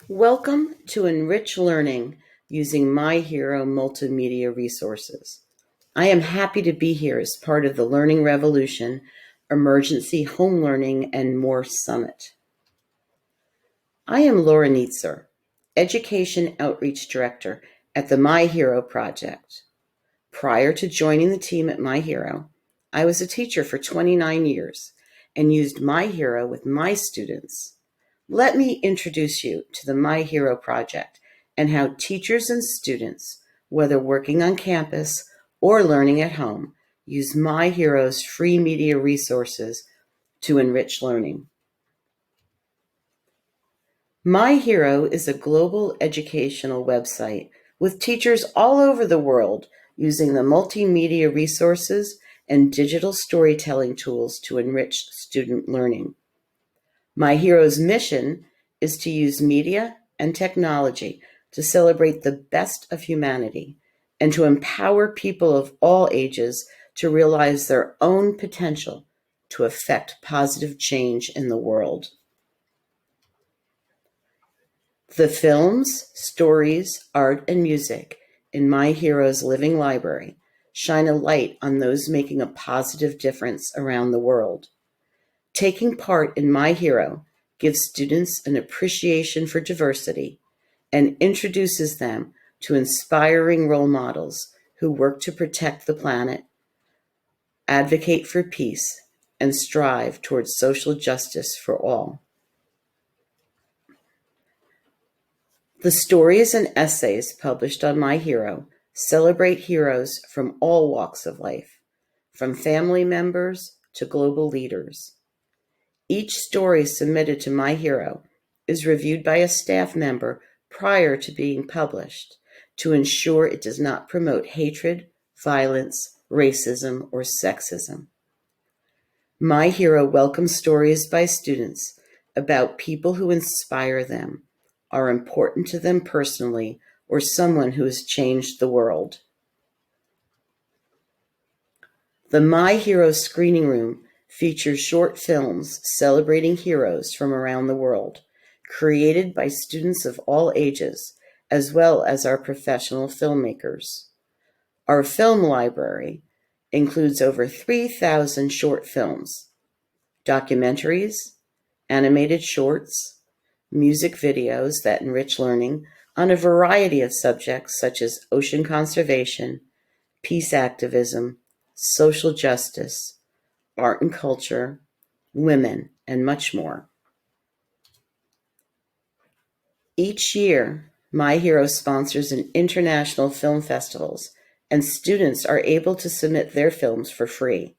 Welcome to Enrich Learning using My Hero Multimedia resources. I am happy to be here as part of the Learning Revolution, Emergency Home Learning and More Summit. I am Laura Nietzer, Education Outreach Director at the My Hero Project. Prior to joining the team at My Hero, I was a teacher for 29 years and used My Hero with my students. Let me introduce you to the My Hero Project and how teachers and students, whether working on campus or learning at home, use My Hero's free media resources to enrich learning. My Hero is a global educational website with teachers all over the world using the multimedia resources and digital storytelling tools to enrich student learning. My Hero's mission is to use media and technology to celebrate the best of humanity and to empower people of all ages to realize their own potential to affect positive change in the world. The films, stories, art, and music in My Hero's living library shine a light on those making a positive difference around the world. Taking part in My Hero gives students an appreciation for diversity and introduces them to inspiring role models who work to protect the planet, advocate for peace, and strive towards social justice for all. The stories and essays published on My Hero celebrate heroes from all walks of life, from family members to global leaders. Each story submitted to My Hero is reviewed by a staff member prior to being published to ensure it does not promote hatred, violence, racism, or sexism. My Hero welcomes stories by students about people who inspire them, are important to them personally, or someone who has changed the world. The My Hero screening room features short films celebrating heroes from around the world, created by students of all ages, as well as our professional filmmakers. Our film library includes over 3,000 short films, documentaries, animated shorts, music videos that enrich learning on a variety of subjects such as ocean conservation, peace activism, social justice, art and culture, women, and much more. Each year, My Hero sponsors an international film festivals, and students are able to submit their films for free.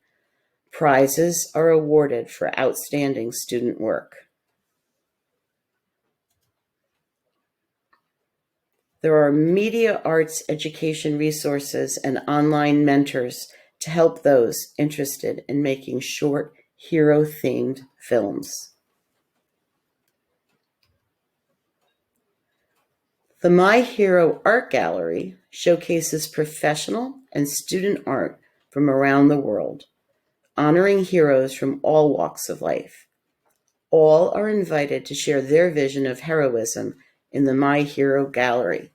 Prizes are awarded for outstanding student work. There are media arts education resources and online mentors to help those interested in making short hero-themed films. The My Hero Art Gallery showcases professional and student art from around the world, honoring heroes from all walks of life. All are invited to share their vision of heroism in the My Hero Gallery.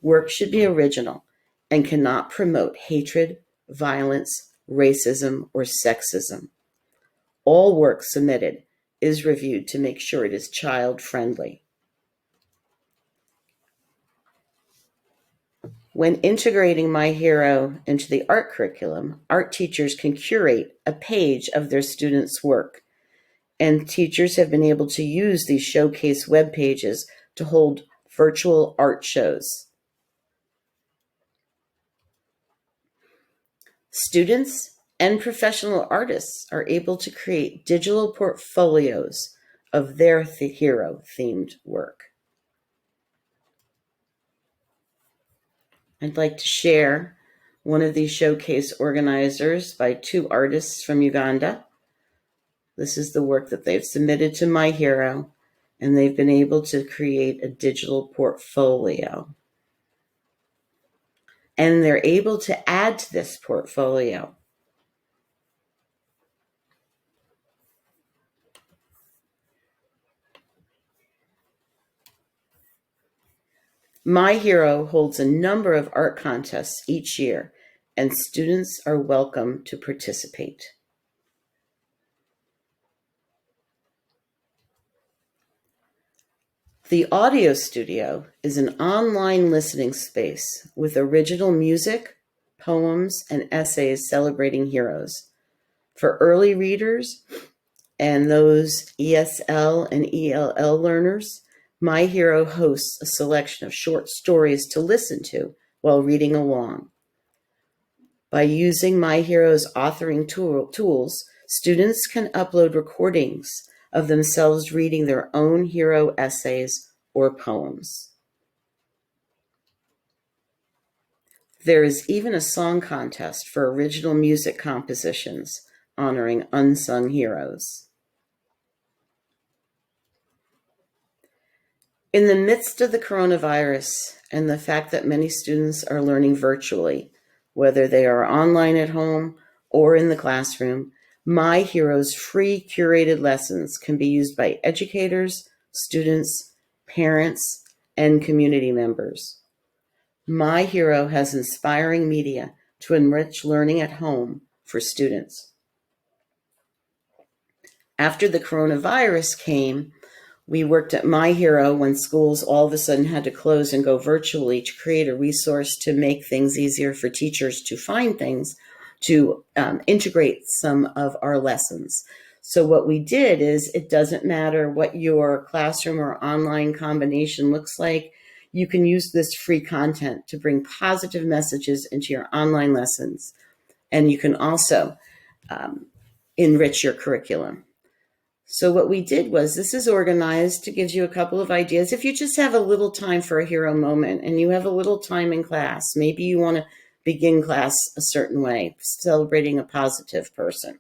Work should be original and cannot promote hatred, violence, racism, or sexism. All work submitted is reviewed to make sure it is child-friendly. When integrating My Hero into the art curriculum, art teachers can curate a page of their students' work, and teachers have been able to use these showcase web pages to hold virtual art shows. Students and professional artists are able to create digital portfolios of their hero-themed work. I'd like to share one of these showcase organizers by two artists from Uganda. This is the work that they've submitted to My Hero, and they've been able to create a digital portfolio. And they're able to add to this portfolio My Hero holds a number of art contests each year, and students are welcome to participate. The Audio Studio is an online listening space with original music, poems, and essays celebrating heroes. For early readers and those ESL and ELL learners, My Hero hosts a selection of short stories to listen to while reading along. By using My Hero's authoring tools, students can upload recordings of themselves reading their own hero essays or poems. There is even a song contest for original music compositions honoring unsung heroes. In the midst of the coronavirus and the fact that many students are learning virtually, whether they are online at home or in the classroom, My Hero's free curated lessons can be used by educators, students, parents, and community members. My Hero has inspiring media to enrich learning at home for students. After the coronavirus came, we worked at My Hero when schools all of a sudden had to close and go virtually to create a resource to make things easier for teachers to find things, to integrate some of our lessons. So what we did is, it doesn't matter what your classroom or online combination looks like, you can use this free content to bring positive messages into your online lessons. And you can also enrich your curriculum. So what we did was, this is organized to give you a couple of ideas. If you just have a little time for a hero moment and you have a little time in class, maybe you want to begin class a certain way, celebrating a positive person.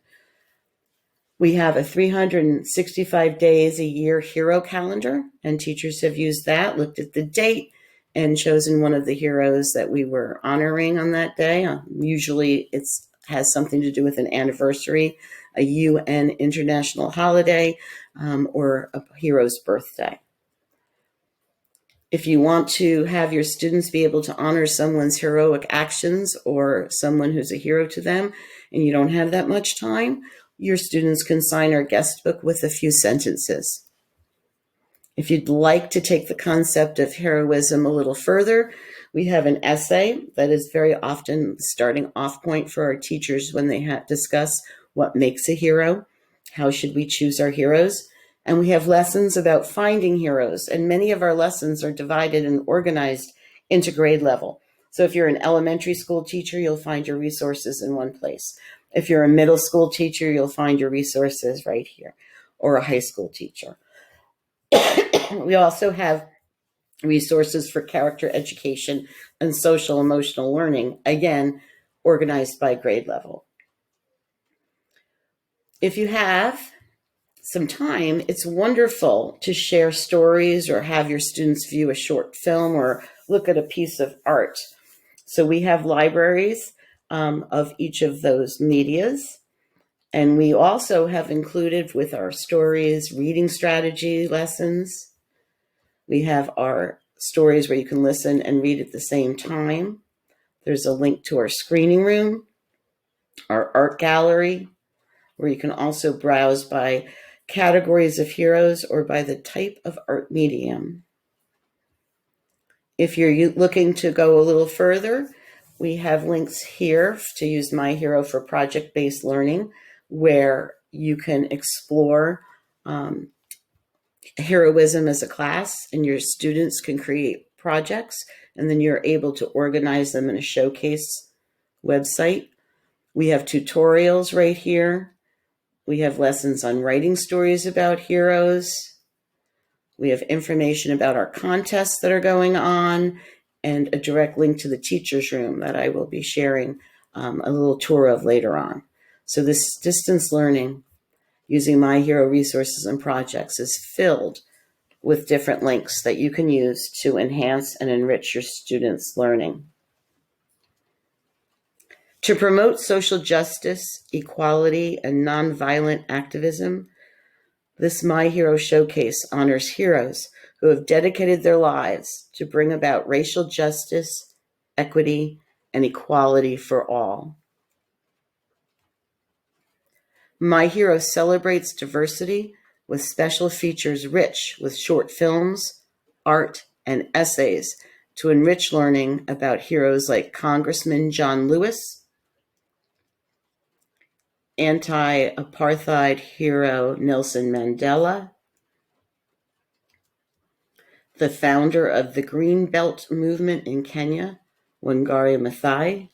We have a 365 days a year hero calendar, and teachers have used that, looked at the date, and chosen one of the heroes that we were honoring on that day. Usually it has something to do with an anniversary, a UN international holiday, or a hero's birthday. If you want to have your students be able to honor someone's heroic actions or someone who's a hero to them, and you don't have that much time, your students can sign our guest book with a few sentences. If you'd like to take the concept of heroism a little further, we have an essay that is very often the starting off point for our teachers when they discuss what makes a hero, how should we choose our heroes, and we have lessons about finding heroes, and many of our lessons are divided and organized into grade level. So if you're an elementary school teacher, you'll find your resources in one place. If you're a middle school teacher, you'll find your resources right here, or a high school teacher. We also have resources for character education and social emotional learning, again, organized by grade level. If you have some time, it's wonderful to share stories or have your students view a short film or look at a piece of art. So we have libraries of each of those medias. And we also have included with our stories reading strategy lessons. We have our stories where you can listen and read at the same time. There's a link to our screening room, our art gallery, where you can also browse by categories of heroes or by the type of art medium. If you're looking to go a little further, we have links here to use My Hero for project-based learning, where you can explore heroism as a class, and your students can create projects, and then you're able to organize them in a showcase website. We have tutorials right here. We have lessons on writing stories about heroes. We have information about our contests that are going on, and a direct link to the teacher's room that I will be sharing a little tour of later on. So this distance learning using My Hero resources and projects is filled with different links that you can use to enhance and enrich your students' learning. To promote social justice, equality, and nonviolent activism, this My Hero Showcase honors heroes who have dedicated their lives to bring about racial justice, equity, and equality for all. My Hero celebrates diversity with special features rich with short films, art, and essays to enrich learning about heroes like Congressman John Lewis, anti-apartheid hero Nelson Mandela, the founder of the Green Belt movement in Kenya, Wangari Maathai,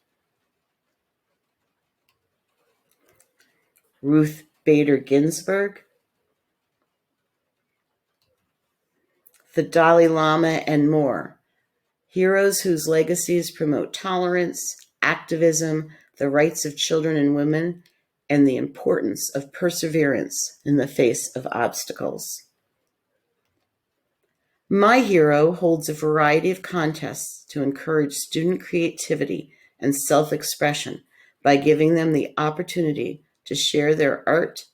Ruth Bader Ginsburg, the Dalai Lama, and more. Heroes whose legacies promote tolerance, activism, the rights of children and women, and the importance of perseverance in the face of obstacles. My Hero holds a variety of contests to encourage student creativity and self-expression by giving them the opportunity to share their art,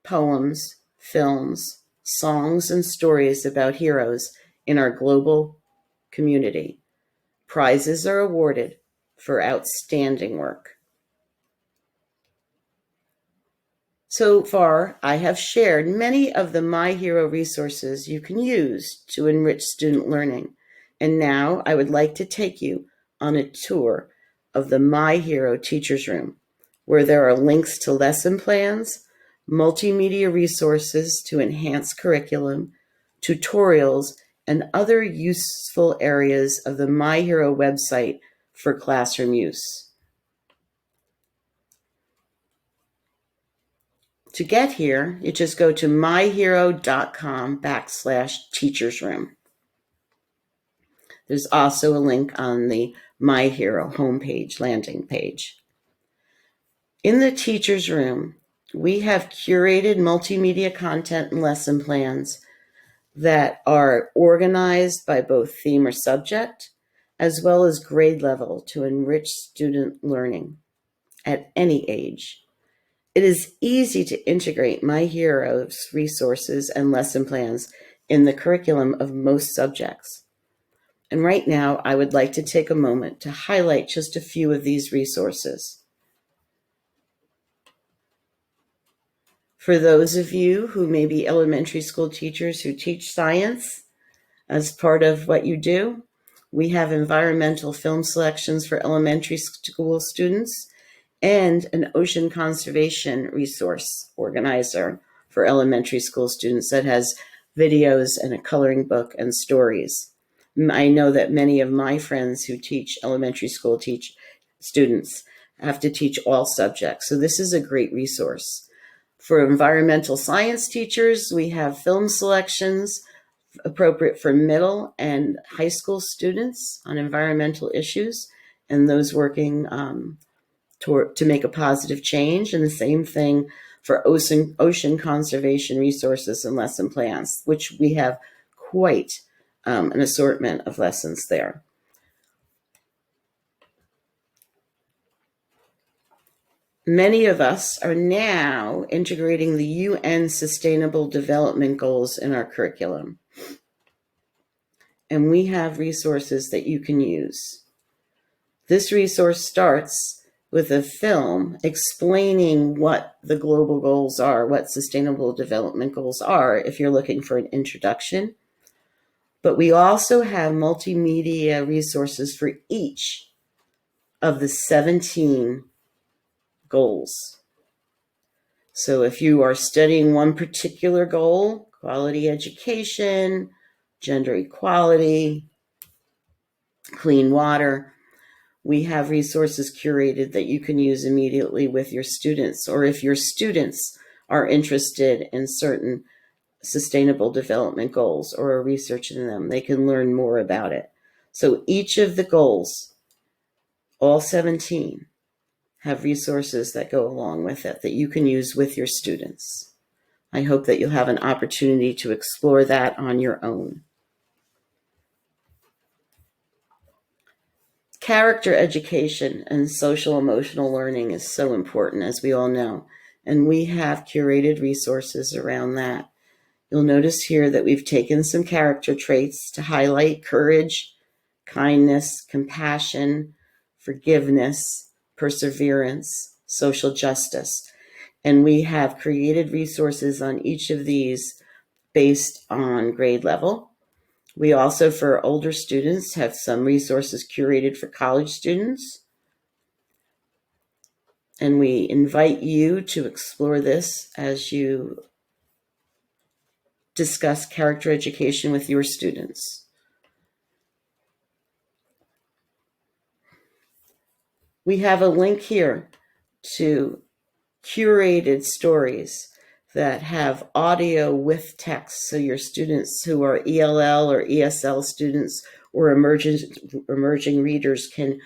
poems, films, songs, and stories about heroes in our global community. Prizes are awarded for outstanding work. So far, I have shared many of the My Hero resources you can use to enrich student learning. And now I would like to take you on a tour of the My Hero Teacher's Room, where there are links to lesson plans, multimedia resources to enhance curriculum, tutorials, and other useful areas of the My Hero website for classroom use. To get here, you just go to myhero.com/teachersroom. There's also a link on the My Hero homepage, landing page. In the Teacher's Room, we have curated multimedia content and lesson plans that are organized by both theme or subject, as well as grade level to enrich student learning at any age. It is easy to integrate My Hero's resources and lesson plans in the curriculum of most subjects. And right now, I would like to take a moment to highlight just a few of these resources. For those of you who may be elementary school teachers who teach science as part of what you do, we have environmental film selections for elementary school students and an ocean conservation resource organizer for elementary school students that has videos and a coloring book and stories. I know that many of my friends who teach elementary school students have to teach all subjects, so this is a great resource. For environmental science teachers, we have film selections appropriate for middle and high school students on environmental issues and those working to make a positive change, and the same thing for ocean conservation resources and lesson plans, which we have quite an assortment of lessons there. Many of us are now integrating the UN Sustainable Development Goals in our curriculum, and we have resources that you can use. This resource starts with a film explaining what the global goals are, what sustainable development goals are, if you're looking for an introduction. But we also have multimedia resources for each of the 17 goals. So if you are studying one particular goal, quality education, gender equality, clean water, we have resources curated that you can use immediately with your students, or if your students are interested in certain sustainable development goals or are researching them, they can learn more about it. So each of the goals, all 17, have resources that go along with it that you can use with your students. I hope that you'll have an opportunity to explore that on your own. Character education and social emotional learning is so important, as we all know, and we have curated resources around that. You'll notice here that we've taken some character traits to highlight courage, kindness, compassion, forgiveness, perseverance, social justice. And we have created resources on each of these based on grade level. We also, for older students, have some resources curated for college students. And we invite you to explore this as you discuss character education with your students. We have a link here to curated stories that have audio with text, so your students who are ELL or ESL students or emerging readers can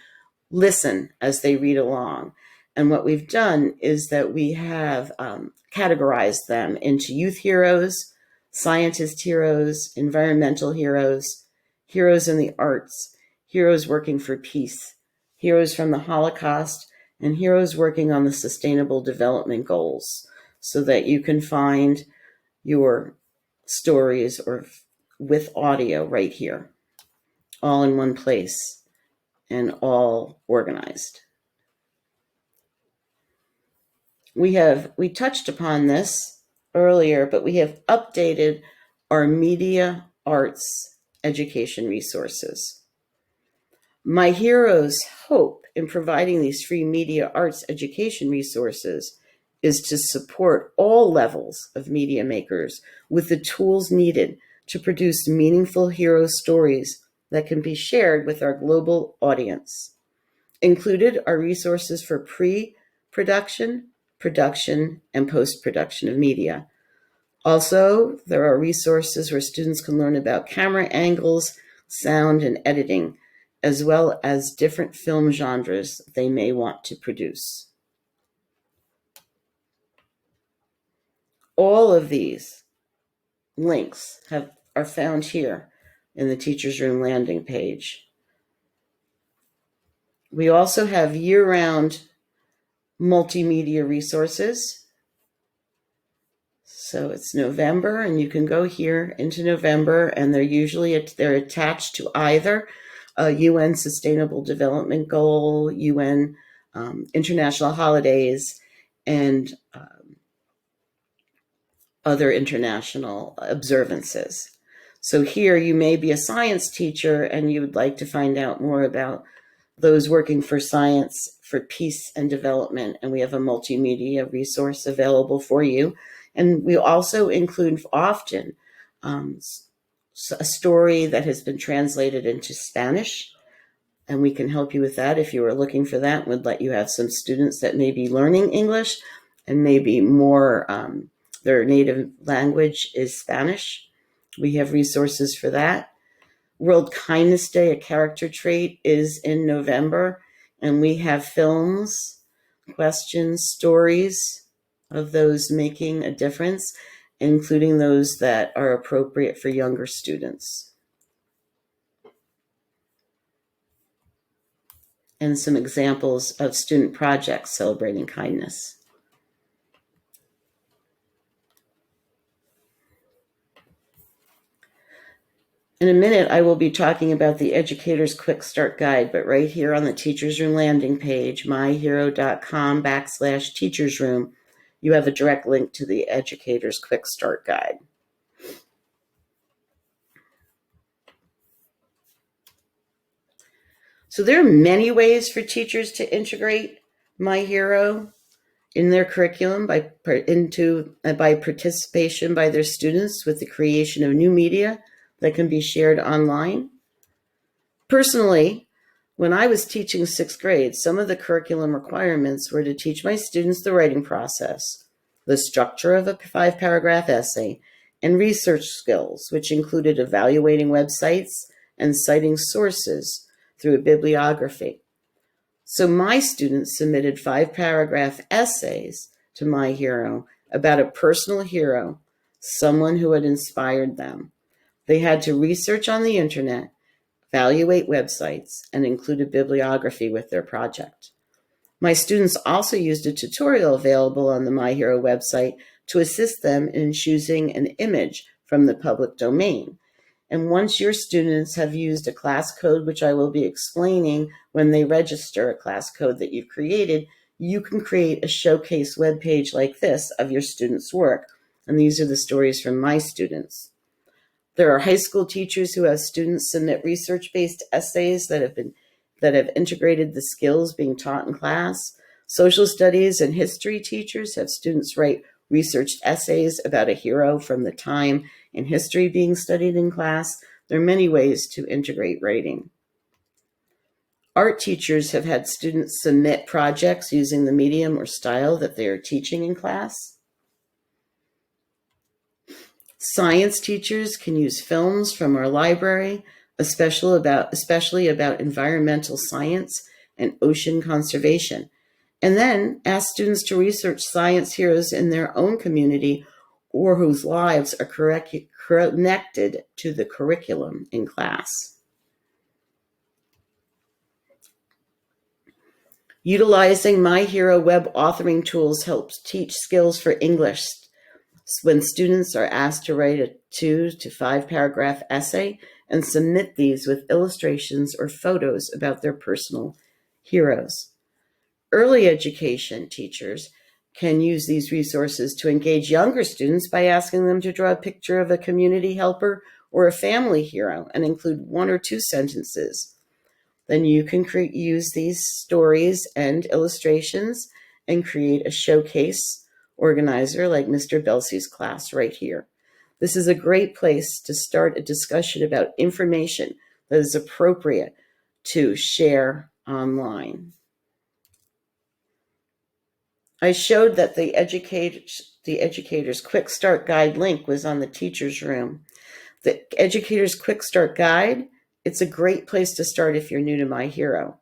listen as they read along. And what we've done is that we have categorized them into youth heroes, scientist heroes, environmental heroes, heroes in the arts, heroes working for peace, heroes from the Holocaust, and heroes working on the Sustainable Development Goals, so that you can find your stories or with audio right here, all in one place and all organized. We touched upon this earlier, but we have updated our media arts education resources. My hero's hope in providing these free media arts education resources is to support all levels of media makers with the tools needed to produce meaningful hero stories that can be shared with our global audience. Included are resources for pre-production, production, and post-production of media. Also, there are resources where students can learn about camera angles, sound, and editing, as well as different film genres they may want to produce. All of these links are found here in the Teacher's Room landing page. We also have year-round multimedia resources. So it's November, and you can go here into November, and they're attached to either a UN Sustainable Development Goal, UN international holidays, and other international observances. So here you may be a science teacher and you would like to find out more about those working for science, for peace and development, and we have a multimedia resource available for you. And we also include often a story that has been translated into Spanish, and we can help you with that if you are looking for that. We'd let you have some students that may be learning English and maybe more their native language is Spanish. We have resources for that. World Kindness Day, a character trait, is in November, and we have films, questions, stories of those making a difference, including those that are appropriate for younger students. And some examples of student projects celebrating kindness. In a minute, I will be talking about the Educator's Quick Start Guide, but right here on the Teacher's Room landing page, myhero.com/Teacher's Room, you have a direct link to the Educator's Quick Start Guide. So there are many ways for teachers to integrate My Hero in their curriculum by participation by their students with the creation of new media that can be shared online. Personally, when I was teaching sixth grade, some of the curriculum requirements were to teach my students the writing process, the structure of a 5-paragraph essay, and research skills, which included evaluating websites and citing sources through a bibliography. So my students submitted 5-paragraph essays to My Hero about a personal hero, someone who had inspired them. They had to research on the internet, evaluate websites, and include a bibliography with their project. My students also used a tutorial available on the My Hero website to assist them in choosing an image from the public domain. And once your students have used a class code, which I will be explaining when they register a class code that you've created, you can create a showcase webpage like this of your students' work. And these are the stories from my students. There are high school teachers who have students submit research-based essays that have integrated the skills being taught in class. Social studies and history teachers have students write researched essays about a hero from the time in history being studied in class. There are many ways to integrate writing. Art teachers have had students submit projects using the medium or style that they are teaching in class. Science teachers can use films from our library, especially about environmental science and ocean conservation, and then ask students to research science heroes in their own community or whose lives are connected to the curriculum in class. Utilizing My Hero web authoring tools helps teach skills for English. When students are asked to write a 2 to 5 paragraph essay and submit these with illustrations or photos about their personal heroes. Early education teachers can use these resources to engage younger students by asking them to draw a picture of a community helper or a family hero and include 1 or 2 sentences. Then you can use these stories and illustrations and create a showcase organizer like Mr. Belsey's class right here. This is a great place to start a discussion about information that is appropriate to share online. I showed that the educator's Quick Start Guide link was on the teacher's room. The educator's Quick Start Guide, it's a great place to start if you're new to My Hero.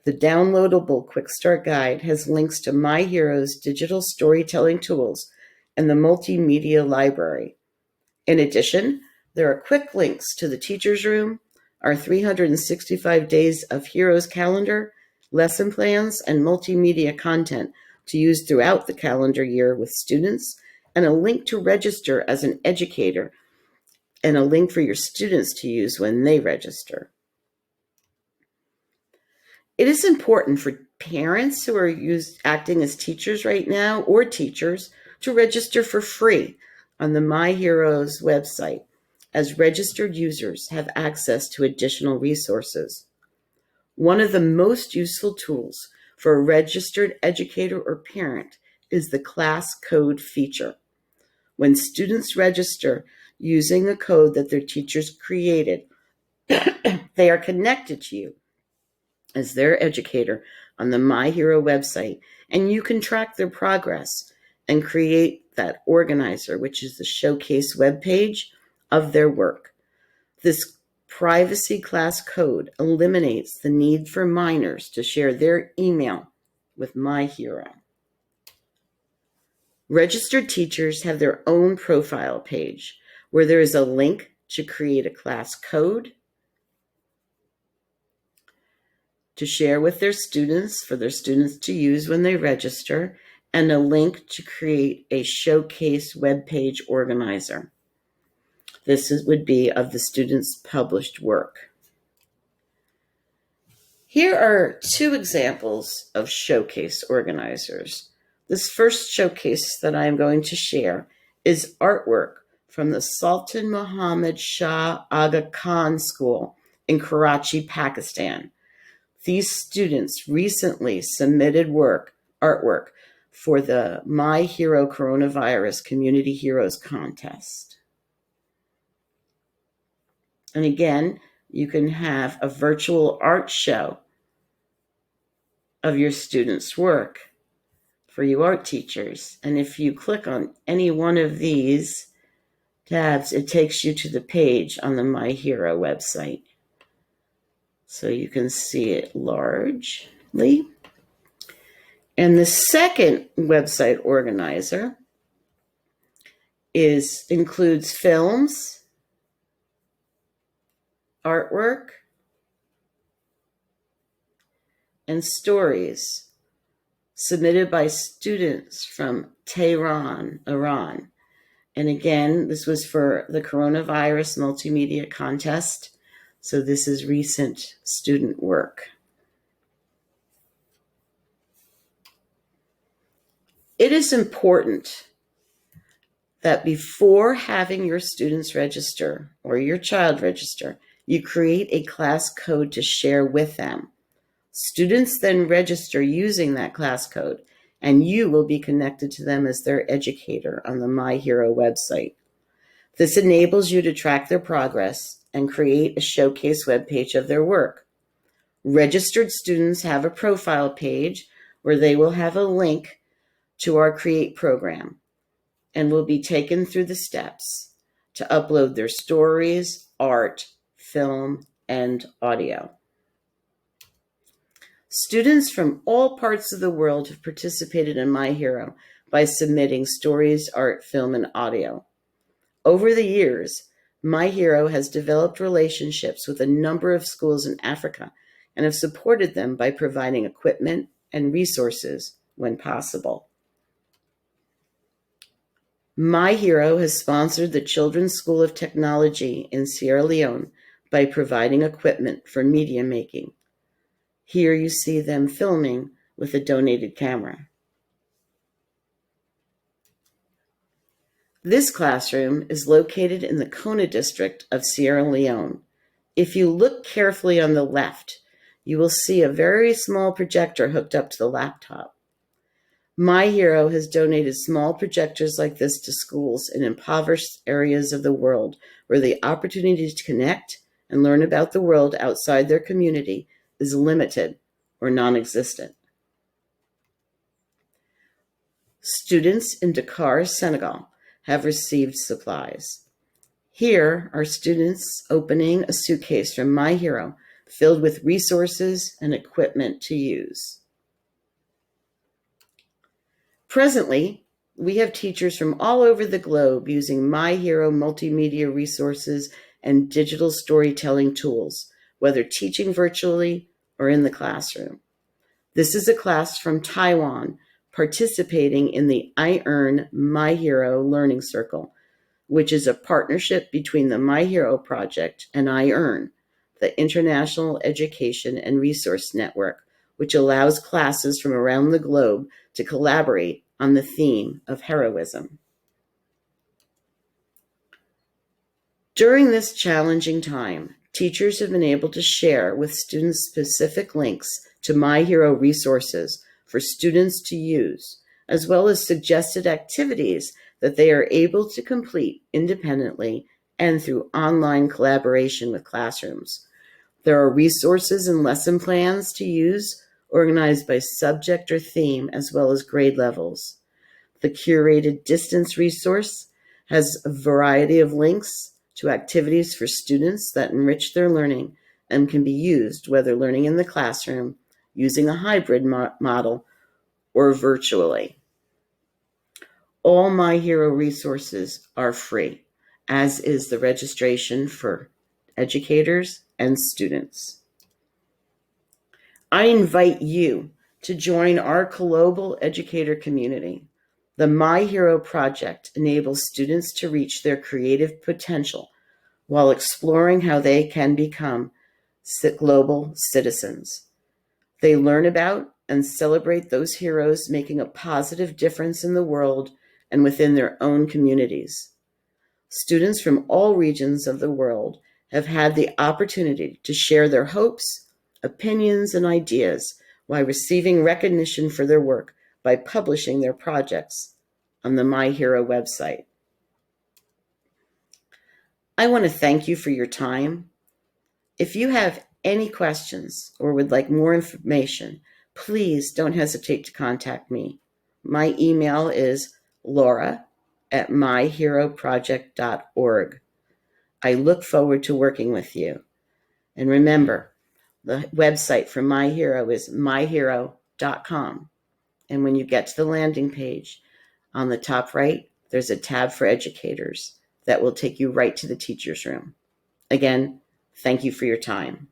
The downloadable Quick Start Guide has links to My Hero's digital storytelling tools and the Multimedia library. In addition, there are quick links to the teacher's room, our 365 Days of Heroes calendar, lesson plans, and multimedia content to use throughout the calendar year with students, and a link to register as an educator, and a link for your students to use when they register. It is important for parents who are acting as teachers right now or teachers to register for free on the My Heroes website, as registered users have access to additional resources. One of the most useful tools for a registered educator or parent is the class code feature. When students register using a code that their teachers created, they are connected to you as their educator on the My Hero website, and you can track their progress and create that organizer, which is the showcase webpage of their work. This privacy class code eliminates the need for minors to share their email with My Hero. Registered teachers have their own profile page where there is a link to create a class code, to share with their students, for their students to use when they register, and a link to create a showcase webpage organizer. This would be of the students' published work. Here are 2 examples of showcase organizers. This first showcase that I am going to share is artwork from the Sultan Muhammad Shah Aga Khan School in Karachi, Pakistan. These students recently submitted artwork for the My Hero Coronavirus Community Heroes Contest. And again, you can have a virtual art show of your students' work for you art teachers. And if you click on any one of these tabs, it takes you to the page on the My Hero website. So you can see it largely. And the second website organizer includes films, artwork, and stories submitted by students from Tehran, Iran. And again, this was for the coronavirus multimedia contest. So this is recent student work. It is important that before having your students register or your child register, you create a class code to share with them. Students then register using that class code, and you will be connected to them as their educator on the My Hero website. This enables you to track their progress and create a showcase webpage of their work. Registered students have a profile page where they will have a link to our Create program and will be taken through the steps to upload their stories, art, film, and audio. Students from all parts of the world have participated in My Hero by submitting stories, art, film, and audio. Over the years, My Hero has developed relationships with a number of schools in Africa and have supported them by providing equipment and resources when possible. My Hero has sponsored the Children's School of Technology in Sierra Leone by providing equipment for media making. Here you see them filming with a donated camera. This classroom is located in the Kona district of Sierra Leone. If you look carefully on the left, you will see a very small projector hooked up to the laptop. My Hero has donated small projectors like this to schools in impoverished areas of the world where the opportunity to connect and learn about the world outside their community is limited or non-existent. Students in Dakar, Senegal, have received supplies. Here are students opening a suitcase from My Hero filled with resources and equipment to use. Presently, we have teachers from all over the globe using My Hero multimedia resources and digital storytelling tools, whether teaching virtually or in the classroom. This is a class from Taiwan participating in the I Earn My Hero Learning Circle, which is a partnership between the My Hero Project and I Earn, the International Education and Resource Network, which allows classes from around the globe to collaborate on the theme of heroism. During this challenging time, teachers have been able to share with students specific links to My Hero resources for students to use, as well as suggested activities that they are able to complete independently and through online collaboration with classrooms. There are resources and lesson plans to use, organized by subject or theme, as well as grade levels. The curated distance resource has a variety of links to activities for students that enrich their learning and can be used whether learning in the classroom, using a hybrid model, or virtually. All My Hero resources are free, as is the registration for educators and students. I invite you to join our global educator community. The My Hero Project enables students to reach their creative potential while exploring how they can become global citizens. They learn about and celebrate those heroes making a positive difference in the world and within their own communities. Students from all regions of the world have had the opportunity to share their hopes, opinions, and ideas while receiving recognition for their work by publishing their projects on the My Hero website. I want to thank you for your time. If you have any questions or would like more information, please don't hesitate to contact me. My email is laura@myheroproject.org. I look forward to working with you. And remember, the website for My Hero is myhero.com. And when you get to the landing page, on the top right, there's a tab for educators that will take you right to the teacher's room. Again, thank you for your time.